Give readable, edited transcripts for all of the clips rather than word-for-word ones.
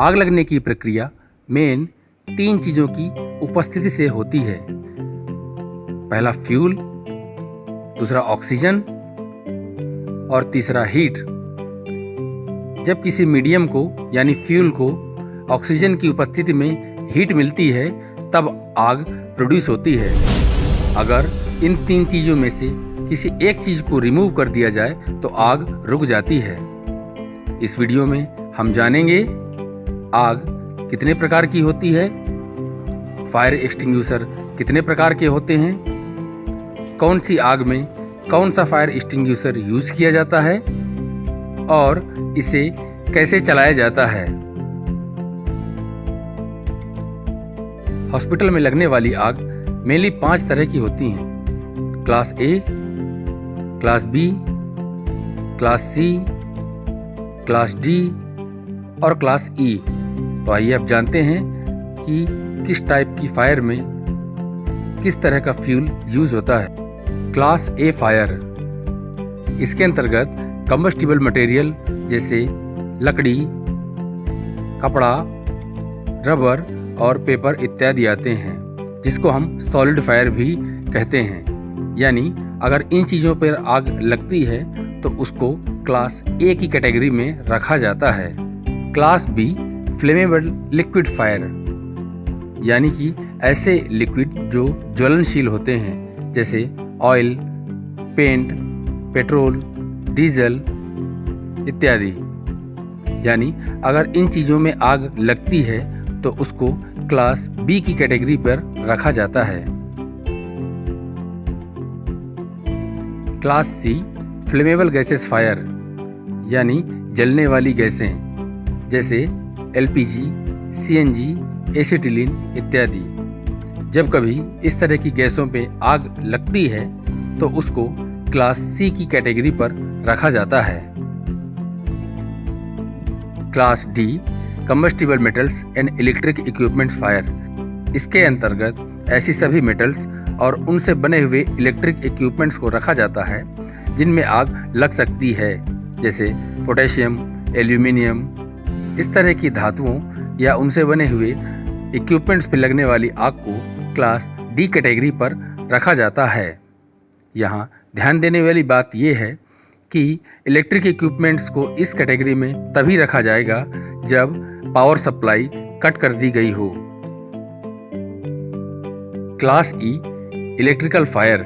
आग लगने की प्रक्रिया मेन 3 चीज़ों की उपस्थिति से होती है। पहला फ्यूल, दूसरा ऑक्सीजन और तीसरा हीट। जब किसी मीडियम को यानी फ्यूल को ऑक्सीजन की उपस्थिति में हीट मिलती है तब आग प्रोड्यूस होती है। अगर इन 3 चीज़ों में से किसी एक चीज़ को रिमूव कर दिया जाए तो आग रुक जाती है। इस वीडियो में हम जानेंगे आग कितने प्रकार की होती है, फायर एक्सटिंग्विशर कितने प्रकार के होते हैं, कौन सी आग में कौन सा फायर एक्सटिंग्विशर यूज़ किया जाता है और इसे कैसे चलाया जाता है। हॉस्पिटल में लगने वाली आग मेनली 5 तरह की होती हैं। Class A, class B, class C, class D और क्लास ई। तो आइए अब जानते हैं कि किस टाइप की फायर में किस तरह का फ्यूल यूज होता है। क्लास ए फायर, इसके अंतर्गत कंबस्टिबल मटेरियल जैसे लकड़ी, कपड़ा, रबर और पेपर इत्यादि आते हैं, जिसको हम सॉलिड फायर भी कहते हैं। यानी अगर इन चीज़ों पर आग लगती है तो उसको क्लास ए की कैटेगरी में रखा जाता है। Class B flammable liquid fire, यानी कि ऐसे लिक्विड जो ज्वलनशील होते हैं जैसे ऑयल, पेंट, पेट्रोल, डीजल इत्यादि। यानी अगर इन चीज़ों में आग लगती है तो उसको क्लास बी की कैटेगरी पर रखा जाता है। Class C flammable gases fire, यानी जलने वाली गैसें जैसे एलपीजी, सीएनजी, एसिटिलीन इत्यादि। जब कभी इस तरह की गैसों पे आग लगती है तो उसको क्लास सी की कैटेगरी पर रखा जाता है। Class D combustible metals and electric equipments fire, इसके अंतर्गत ऐसी सभी मेटल्स और उनसे बने हुए इलेक्ट्रिक इक्विपमेंट्स को रखा जाता है जिनमें आग लग सकती है, जैसे पोटेशियम, एल्यूमिनियम। इस तरह की धातुओं या उनसे बने हुए इक्विपमेंट्स पर लगने वाली आग को क्लास डी कैटेगरी पर रखा जाता है। यहाँ ध्यान देने वाली बात यह है कि इलेक्ट्रिक इक्विपमेंट्स को इस कैटेगरी में तभी रखा जाएगा जब पावर सप्लाई कट कर दी गई हो। क्लास ई इलेक्ट्रिकल फायर,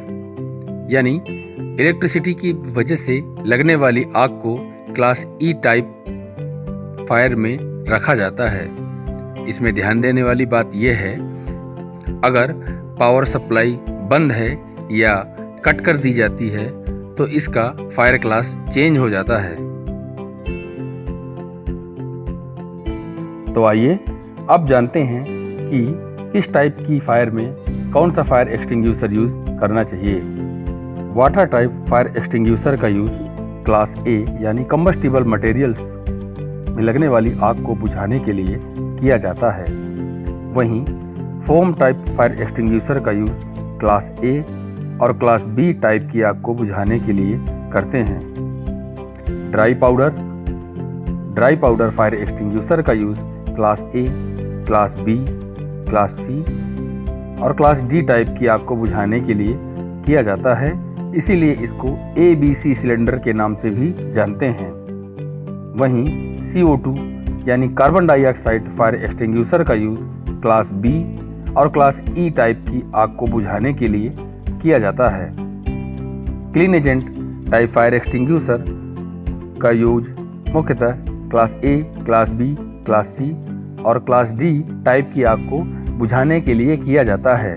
यानी इलेक्ट्रिसिटी की वजह से लगने वाली आग को क्लास ई टाइप फायर में रखा जाता है। इसमें ध्यान देने वाली बात यह है, अगर पावर सप्लाई बंद है या कट कर दी जाती है तो इसका फायर क्लास चेंज हो जाता है। तो आइए अब जानते हैं कि किस टाइप की फायर में कौन सा फायर एक्सटिंग्विशर यूज करना चाहिए। वाटर टाइप फायर एक्सटिंग्विशर का यूज क्लास ए यानी कंबस्टिबल मटेरियल्स में लगने वाली आग को बुझाने के लिए किया जाता है। वहीं फोम टाइप फायर एक्सटिंग्विशर का यूज क्लास ए और क्लास बी टाइप की आग को बुझाने के लिए करते हैं। ड्राई पाउडर फायर एक्सटिंग्विशर का use class A, class B, class C और क्लास डी टाइप की आग को बुझाने के लिए किया जाता है, इसीलिए इसको ABC सिलेंडर के नाम से भी जानते हैं। वहीं CO2 यानी कार्बन डाइऑक्साइड फायर एक्सटिंग्विशर का यूज क्लास बी और क्लास ई टाइप की आग को बुझाने के लिए किया जाता है। Clean agent type fire extinguisher का यूज मुख्यतः class A, class B, class C और क्लास डी टाइप की आग को बुझाने के लिए किया जाता है।